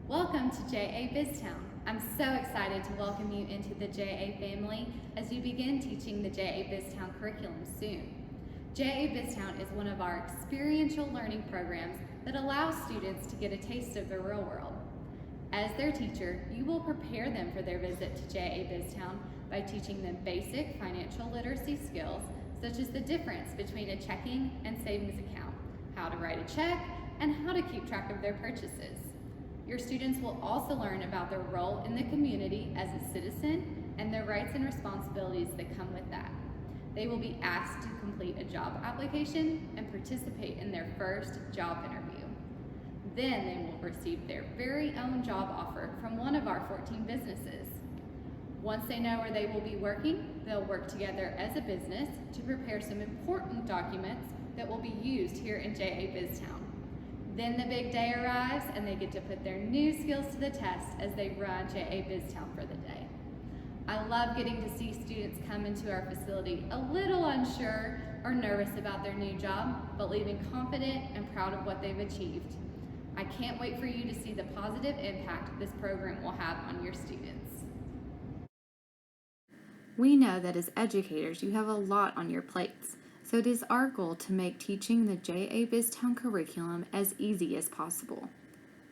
Welcome to JA BizTown. I'm so excited to welcome you into the JA family as you begin teaching the JA BizTown curriculum soon. JA BizTown is one of our experiential learning programs that allows students to get a taste of the real world. As their teacher, you will prepare them for their visit to JA BizTown by teaching them basic financial literacy skills such as the difference between a checking and savings account, how to write a check, and how to keep track of their purchases. Your students will also learn about their role in the community as a citizen and their rights and responsibilities that come with that. They will be asked to complete a job application and participate in their first job interview. Then they will receive their very own job offer from one of our 14 businesses. Once they know where they will be working, they'll work together as a business to prepare some important documents that will be used here in JA BizTown. Then the big day arrives and they get to put their new skills to the test as they run JA BizTown for the day. I love getting to see students come into our facility a little unsure or nervous about their new job, but leaving confident and proud of what they've achieved. I can't wait for you to see the positive impact this program will have on your students. We know that as educators, you have a lot on your plates, so it is our goal to make teaching the JA BizTown curriculum as easy as possible.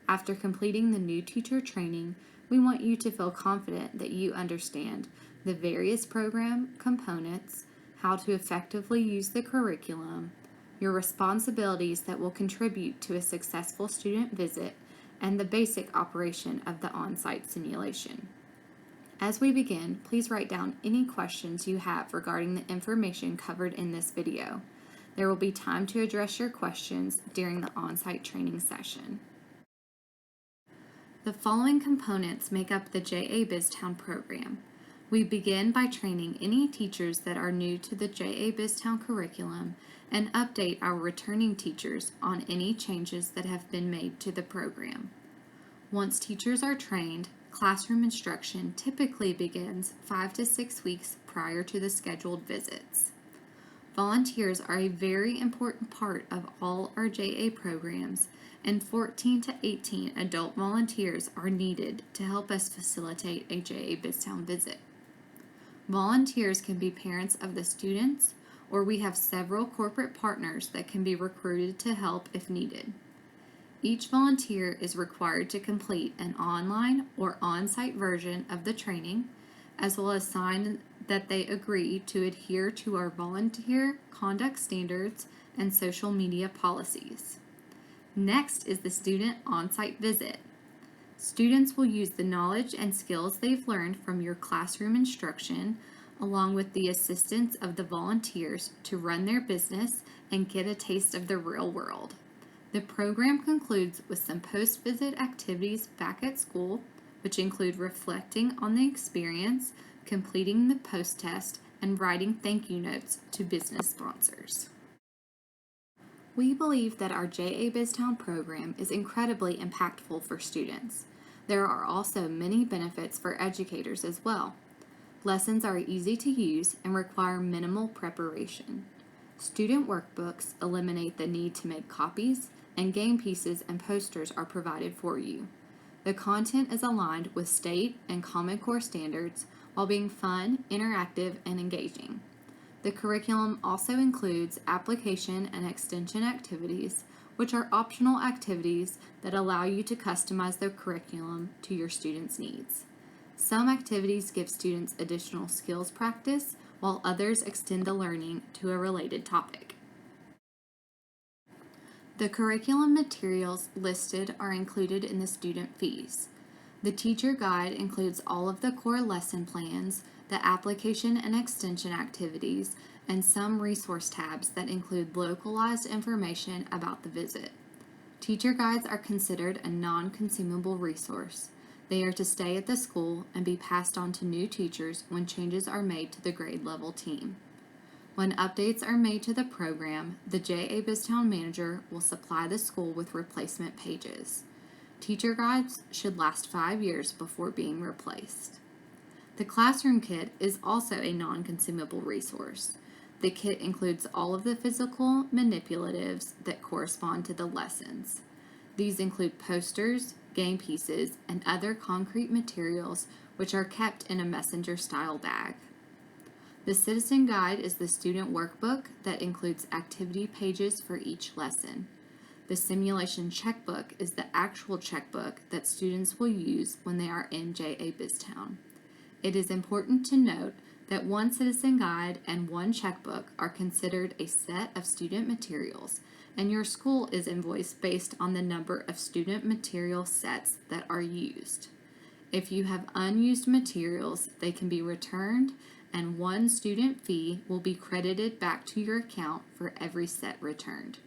After completing the new teacher training, we want you to feel confident that you understand the various program components, how to effectively use the curriculum, your responsibilities that will contribute to a successful student visit, and the basic operation of the on-site simulation. As we begin, please write down any questions you have regarding the information covered in this video. There will be time to address your questions during the on-site training session. The following components make up the JA BizTown program. We begin by training any teachers that are new to the JA BizTown curriculum and update our returning teachers on any changes that have been made to the program. Once teachers are trained, classroom instruction typically begins 5 to 6 weeks prior to the scheduled visits. Volunteers are a very important part of all our JA programs, and 14 to 18 adult volunteers are needed to help us facilitate a JA BizTown visit. Volunteers can be parents of the students, or we have several corporate partners that can be recruited to help if needed. Each volunteer is required to complete an online or on-site version of the training, as well as sign that they agree to adhere to our volunteer conduct standards and social media policies. Next is the student on-site visit. Students will use the knowledge and skills they've learned from your classroom instruction, along with the assistance of the volunteers, to run their business and get a taste of the real world. The program concludes with some post-visit activities back at school, which include reflecting on the experience, completing the post-test, and writing thank you notes to business sponsors. We believe that our JA BizTown program is incredibly impactful for students. There are also many benefits for educators as well. Lessons are easy to use and require minimal preparation. Student workbooks eliminate the need to make copies, and game pieces and posters are provided for you. The content is aligned with state and Common Core standards while being fun, interactive, and engaging. The curriculum also includes application and extension activities, which are optional activities that allow you to customize the curriculum to your students' needs. Some activities give students additional skills practice, while others extend the learning to a related topic. The curriculum materials listed are included in the student fees. The teacher guide includes all of the core lesson plans, the application and extension activities, and some resource tabs that include localized information about the visit. Teacher guides are considered a non-consumable resource. They are to stay at the school and be passed on to new teachers when changes are made to the grade level team. When updates are made to the program, the JA BizTown manager will supply the school with replacement pages. Teacher guides should last 5 years before being replaced. The Classroom Kit is also a non-consumable resource. The kit includes all of the physical manipulatives that correspond to the lessons. These include posters, game pieces, and other concrete materials which are kept in a messenger-style bag. The Citizen Guide is the student workbook that includes activity pages for each lesson. The simulation checkbook is the actual checkbook that students will use when they are in JA BizTown. It is important to note that one Citizen Guide and one checkbook are considered a set of student materials, and your school is invoiced based on the number of student material sets that are used. If you have unused materials, they can be returned, and one student fee will be credited back to your account for every set returned.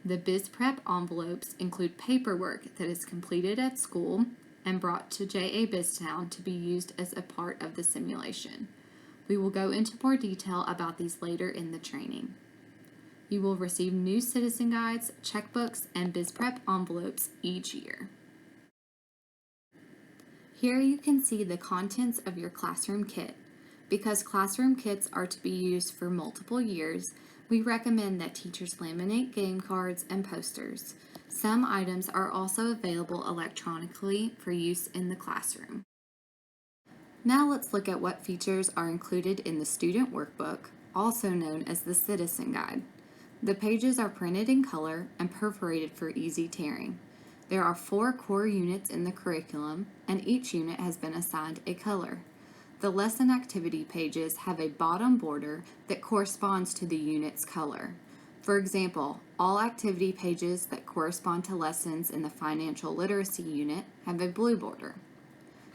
The BizPrep envelopes include paperwork that is completed at school and brought to JA BizTown to be used as a part of the simulation. We will go into more detail about these later in the training. You will receive new Citizen Guides, checkbooks, and BizPrep envelopes each year. Here you can see the contents of your classroom kit. Because classroom kits are to be used for multiple years, we recommend that teachers laminate game cards and posters. Some items are also available electronically for use in the classroom. Now let's look at what features are included in the student workbook, also known as the Citizen Guide. The pages are printed in color and perforated for easy tearing. There are 4 core units in the curriculum, and each unit has been assigned a color. The lesson activity pages have a bottom border that corresponds to the unit's color. For example, all activity pages that correspond to lessons in the financial literacy unit have a blue border.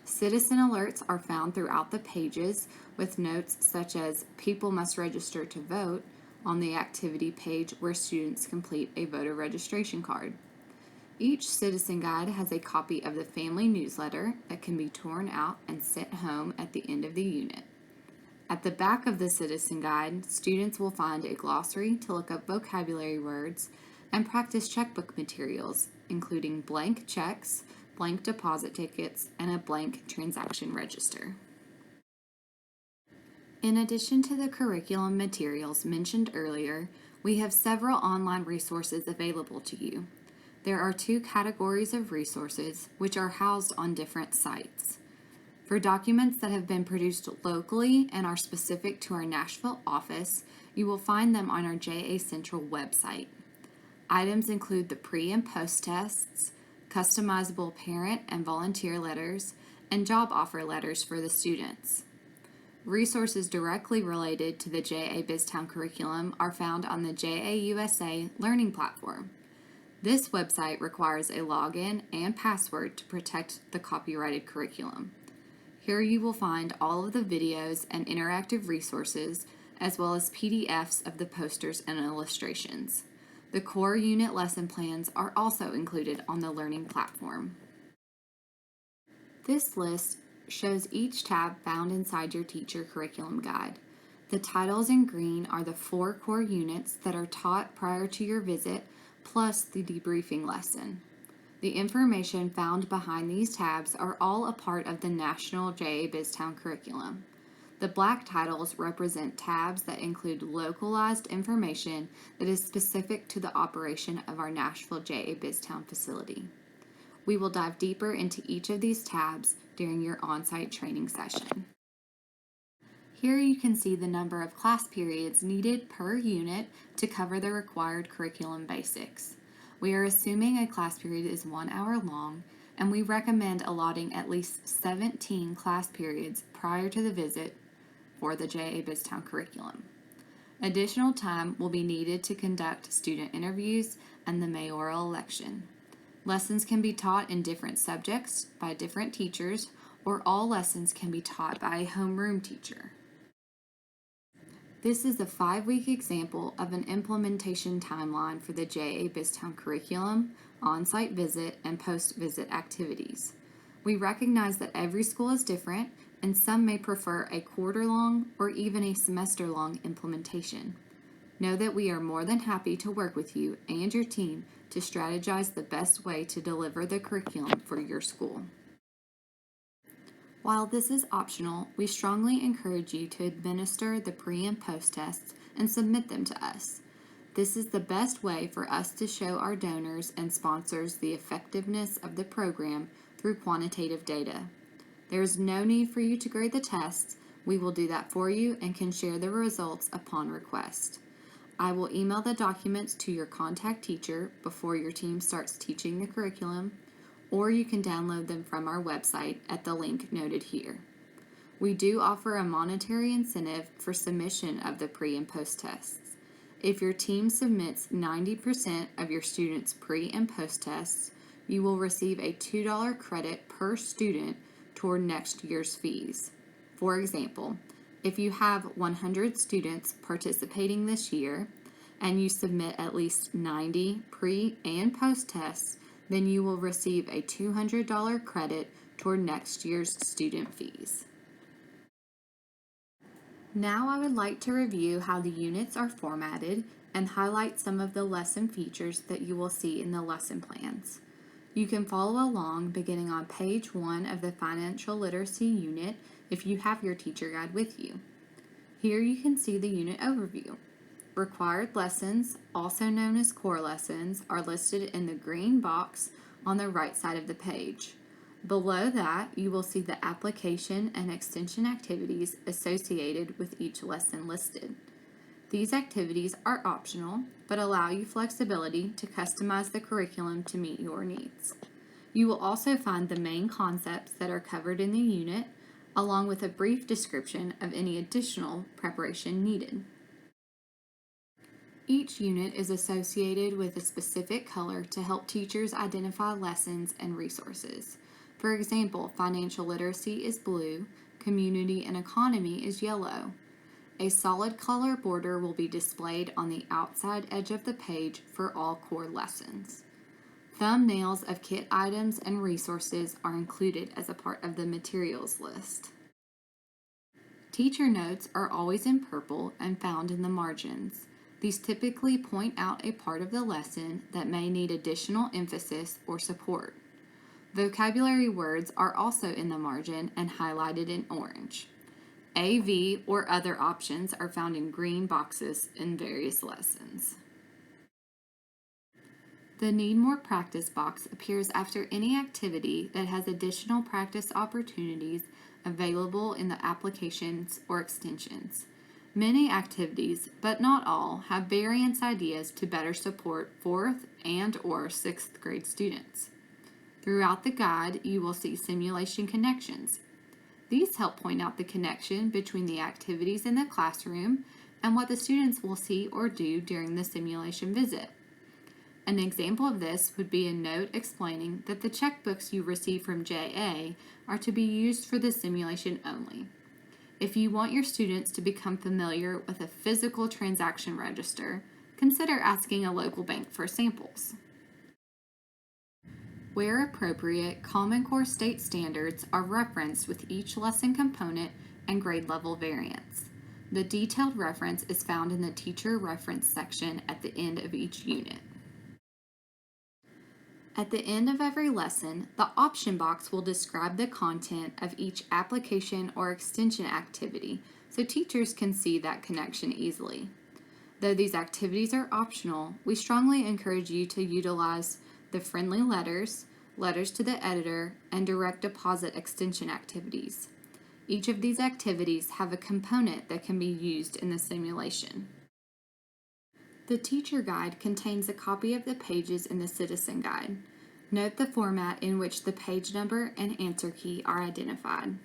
Citizen alerts are found throughout the pages with notes such as "People must register to vote" on the activity page where students complete a voter registration card. Each Citizen Guide has a copy of the family newsletter that can be torn out and sent home at the end of the unit. At the back of the Citizen Guide, students will find a glossary to look up vocabulary words and practice checkbook materials, including blank checks, blank deposit tickets, and a blank transaction register. In addition to the curriculum materials mentioned earlier, we have several online resources available to you. There are 2 categories of resources which are housed on different sites. For documents that have been produced locally and are specific to our Nashville office, you will find them on our JA Central website. Items include the pre and post tests, customizable parent and volunteer letters, and job offer letters for the students. Resources directly related to the JA BizTown curriculum are found on the JA USA Learning Platform. This website requires a login and password to protect the copyrighted curriculum. Here you will find all of the videos and interactive resources, as well as PDFs of the posters and illustrations. The core unit lesson plans are also included on the learning platform. This list shows each tab found inside your teacher curriculum guide. The titles in green are the 4 core units that are taught prior to your visit, plus the debriefing lesson. The information found behind these tabs are all a part of the National JA BizTown curriculum. The black titles represent tabs that include localized information that is specific to the operation of our Nashville JA BizTown facility. We will dive deeper into each of these tabs during your on-site training session. Here you can see the number of class periods needed per unit to cover the required curriculum basics. We are assuming a class period is 1 hour long, and we recommend allotting at least 17 class periods prior to the visit for the JA BizTown curriculum. Additional time will be needed to conduct student interviews and the mayoral election. Lessons can be taught in different subjects by different teachers, or all lessons can be taught by a homeroom teacher. This is a 5-week example of an implementation timeline for the JA BizTown curriculum, on-site visit, and post-visit activities. We recognize that every school is different, and some may prefer a quarter-long or even a semester-long implementation. Know that we are more than happy to work with you and your team to strategize the best way to deliver the curriculum for your school. While this is optional, we strongly encourage you to administer the pre and post tests and submit them to us. This is the best way for us to show our donors and sponsors the effectiveness of the program through quantitative data. There is no need for you to grade the tests. We will do that for you and can share the results upon request. I will email the documents to your contact teacher before your team starts teaching the curriculum, or you can download them from our website at the link noted here. We do offer a monetary incentive for submission of the pre and post tests. If your team submits 90% of your students' pre and post tests, you will receive a $2 credit per student toward next year's fees. For example, if you have 100 students participating this year and you submit at least 90 pre and post tests, then you will receive a $200 credit toward next year's student fees. Now I would like to review how the units are formatted and highlight some of the lesson features that you will see in the lesson plans. You can follow along beginning on page 1 of the Financial Literacy unit if you have your teacher guide with you. Here you can see the unit overview. Required lessons, also known as core lessons, are listed in the green box on the right side of the page. Below that, you will see the application and extension activities associated with each lesson listed. These activities are optional, but allow you flexibility to customize the curriculum to meet your needs. You will also find the main concepts that are covered in the unit, along with a brief description of any additional preparation needed. Each unit is associated with a specific color to help teachers identify lessons and resources. For example, financial literacy is blue, community and economy is yellow. A solid color border will be displayed on the outside edge of the page for all core lessons. Thumbnails of kit items and resources are included as a part of the materials list. Teacher notes are always in purple and found in the margins. These typically point out a part of the lesson that may need additional emphasis or support. Vocabulary words are also in the margin and highlighted in orange. AV or other options are found in green boxes in various lessons. The Need More Practice box appears after any activity that has additional practice opportunities available in the applications or extensions. Many activities, but not all, have variance ideas to better support 4th and/or 6th grade students. Throughout the guide, you will see simulation connections. These help point out the connection between the activities in the classroom and what the students will see or do during the simulation visit. An example of this would be a note explaining that the checkbooks you receive from JA are to be used for the simulation only. If you want your students to become familiar with a physical transaction register, consider asking a local bank for samples. Where appropriate, Common Core state standards are referenced with each lesson component and grade level variants. The detailed reference is found in the teacher reference section at the end of each unit. At the end of every lesson, the option box will describe the content of each application or extension activity so teachers can see that connection easily. Though these activities are optional, we strongly encourage you to utilize the friendly letters, letters to the editor, and direct deposit extension activities. Each of these activities have a component that can be used in the simulation. The teacher guide contains a copy of the pages in the citizen guide. Note the format in which the page number and answer key are identified.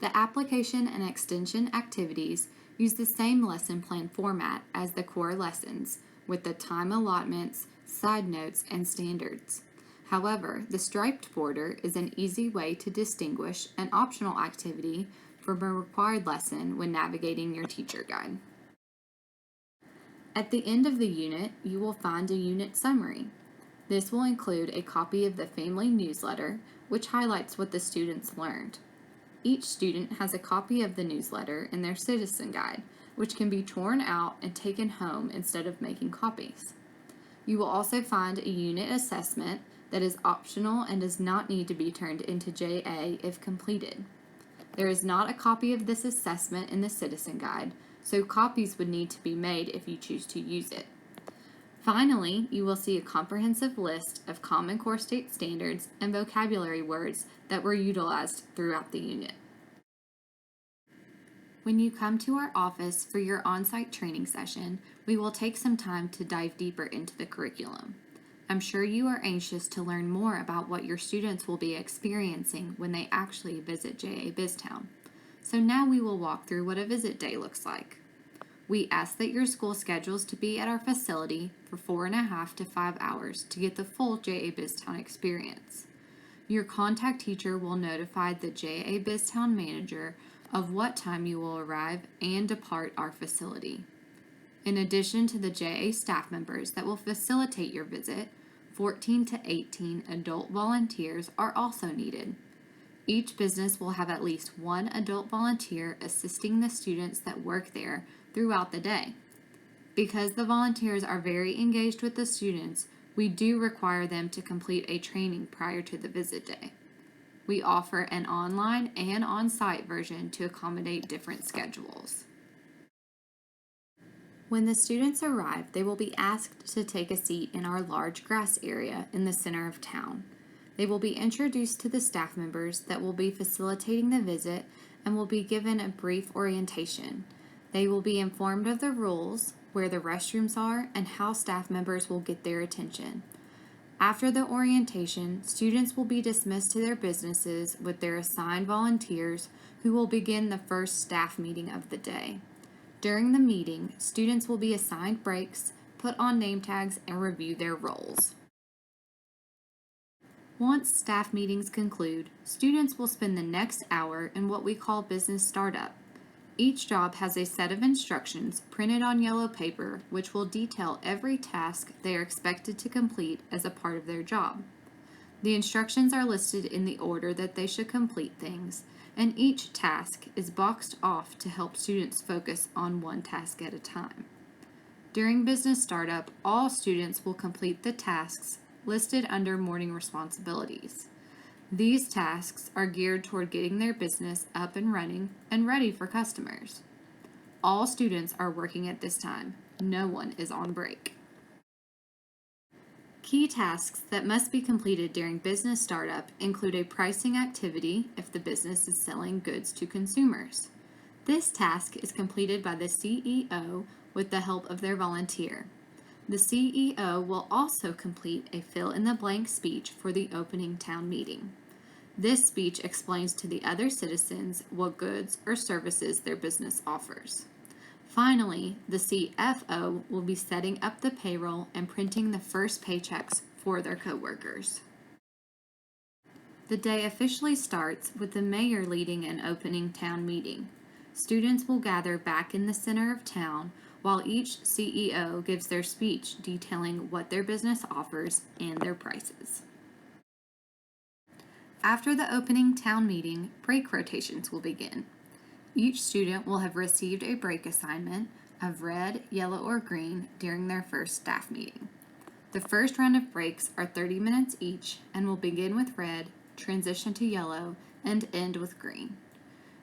The application and extension activities use the same lesson plan format as the core lessons, with the time allotments, side notes, and standards. However, the striped border is an easy way to distinguish an optional activity from a required lesson when navigating your teacher guide. At the end of the unit, you will find a unit summary. This will include a copy of the family newsletter, which highlights what the students learned. Each student has a copy of the newsletter in their citizen guide, which can be torn out and taken home instead of making copies. You will also find a unit assessment that is optional and does not need to be turned into JA if completed. There is not a copy of this assessment in the citizen guide, so copies would need to be made if you choose to use it. Finally, you will see a comprehensive list of Common Core State standards and vocabulary words that were utilized throughout the unit. When you come to our office for your on-site training session, we will take some time to dive deeper into the curriculum. I'm sure you are anxious to learn more about what your students will be experiencing when they actually visit JA BizTown. So now we will walk through what a visit day looks like. We ask that your school schedules to be at our facility for 4.5 to 5 hours to get the full JA BizTown experience. Your contact teacher will notify the JA BizTown manager of what time you will arrive and depart our facility. In addition to the JA staff members that will facilitate your visit, 14 to 18 adult volunteers are also needed. Each business will have at least one adult volunteer assisting the students that work there throughout the day. Because the volunteers are very engaged with the students, we do require them to complete a training prior to the visit day. We offer an online and on-site version to accommodate different schedules. When the students arrive, they will be asked to take a seat in our large grass area in the center of town. They will be introduced to the staff members that will be facilitating the visit and will be given a brief orientation. They will be informed of the rules, where the restrooms are, and how staff members will get their attention. After the orientation, students will be dismissed to their businesses with their assigned volunteers who will begin the first staff meeting of the day. During the meeting, students will be assigned breaks, put on name tags, and review their roles. Once staff meetings conclude, students will spend the next hour in what we call business startup. Each job has a set of instructions printed on yellow paper which will detail every task they are expected to complete as a part of their job. The instructions are listed in the order that they should complete things, and each task is boxed off to help students focus on one task at a time. During business startup, all students will complete the tasks listed under morning responsibilities. These tasks are geared toward getting their business up and running and ready for customers. All students are working at this time. No one is on break. Key tasks that must be completed during business startup include a pricing activity if the business is selling goods to consumers. This task is completed by the CEO with the help of their volunteer. The CEO will also complete a fill-in-the-blank speech for the opening town meeting. This speech explains to the other citizens what goods or services their business offers. Finally, the CFO will be setting up the payroll and printing the first paychecks for their coworkers. The day officially starts with the mayor leading an opening town meeting. Students will gather back in the center of town while each CEO gives their speech detailing what their business offers and their prices. After the opening town meeting, break rotations will begin. Each student will have received a break assignment of red, yellow, or green during their first staff meeting. The first round of breaks are 30 minutes each and will begin with red, transition to yellow, and end with green.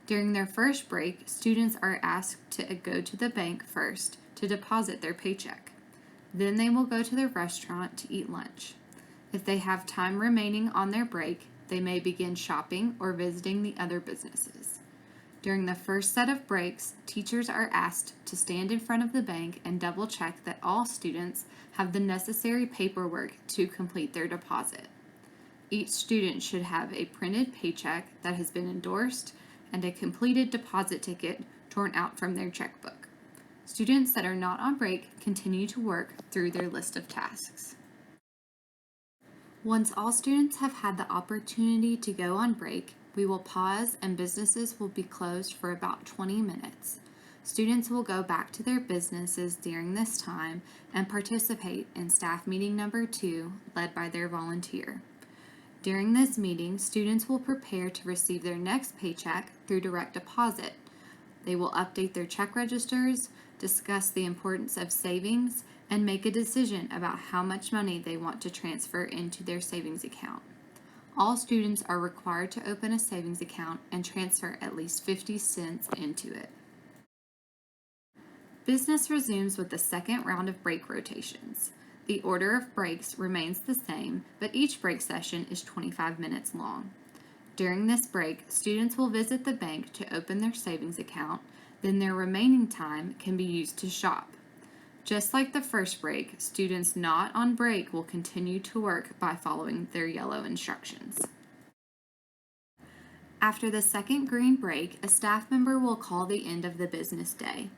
During their first break, students are asked to go to the bank first to deposit their paycheck. Then they will go to the restaurant to eat lunch. If they have time remaining on their break, they may begin shopping or visiting the other businesses. During the first set of breaks, teachers are asked to stand in front of the bank and double check that all students have the necessary paperwork to complete their deposit. Each student should have a printed paycheck that has been endorsed and a completed deposit ticket torn out from their checkbook. Students that are not on break continue to work through their list of tasks. Once all students have had the opportunity to go on break, we will pause and businesses will be closed for about 20 minutes. Students will go back to their businesses during this time and participate in staff meeting number 2, led by their volunteer. During this meeting, students will prepare to receive their next paycheck through direct deposit. They will update their check registers, discuss the importance of savings, and make a decision about how much money they want to transfer into their savings account. All students are required to open a savings account and transfer at least 50 cents into it. Business resumes with the second round of break rotations. The order of breaks remains the same, but each break session is 25 minutes long. During this break, students will visit the bank to open their savings account, then their remaining time can be used to shop. Just like the first break, students not on break will continue to work by following their yellow instructions. After the second green break, a staff member will call the end of the business day.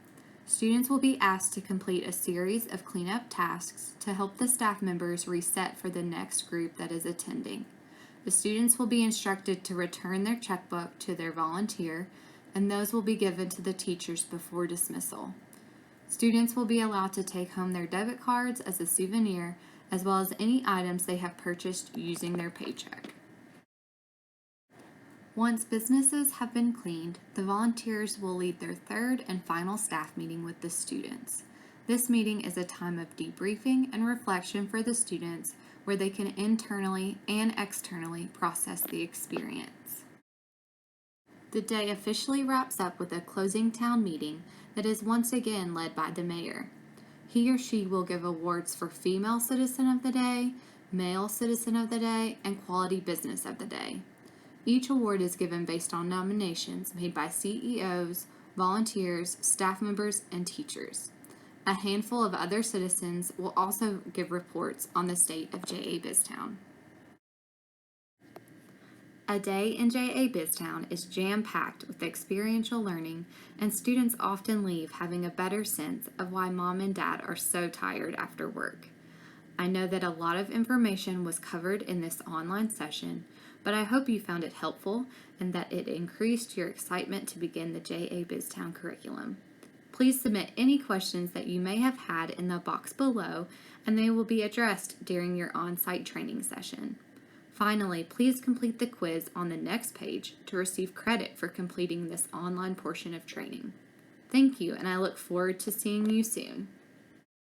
Students will be asked to complete a series of cleanup tasks to help the staff members reset for the next group that is attending. The students will be instructed to return their checkbook to their volunteer, and those will be given to the teachers before dismissal. Students will be allowed to take home their debit cards as a souvenir, as well as any items they have purchased using their paycheck. Once businesses have been cleaned, the volunteers will lead their third and final staff meeting with the students. This meeting is a time of debriefing and reflection for the students where they can internally and externally process the experience. The day officially wraps up with a closing town meeting that is once again led by the mayor. He or she will give awards for Female Citizen of the Day, Male Citizen of the Day, and Quality Business of the Day. Each award is given based on nominations made by CEOs, volunteers, staff members, and teachers. A handful of other citizens will also give reports on the state of JA BizTown. A day in JA BizTown is jam-packed with experiential learning, and students often leave having a better sense of why mom and dad are so tired after work. I know that a lot of information was covered in this online session, but I hope you found it helpful and that it increased your excitement to begin the JA BizTown curriculum. Please submit any questions that you may have had in the box below, and they will be addressed during your on-site training session. Finally, please complete the quiz on the next page to receive credit for completing this online portion of training. Thank you, and I look forward to seeing you soon.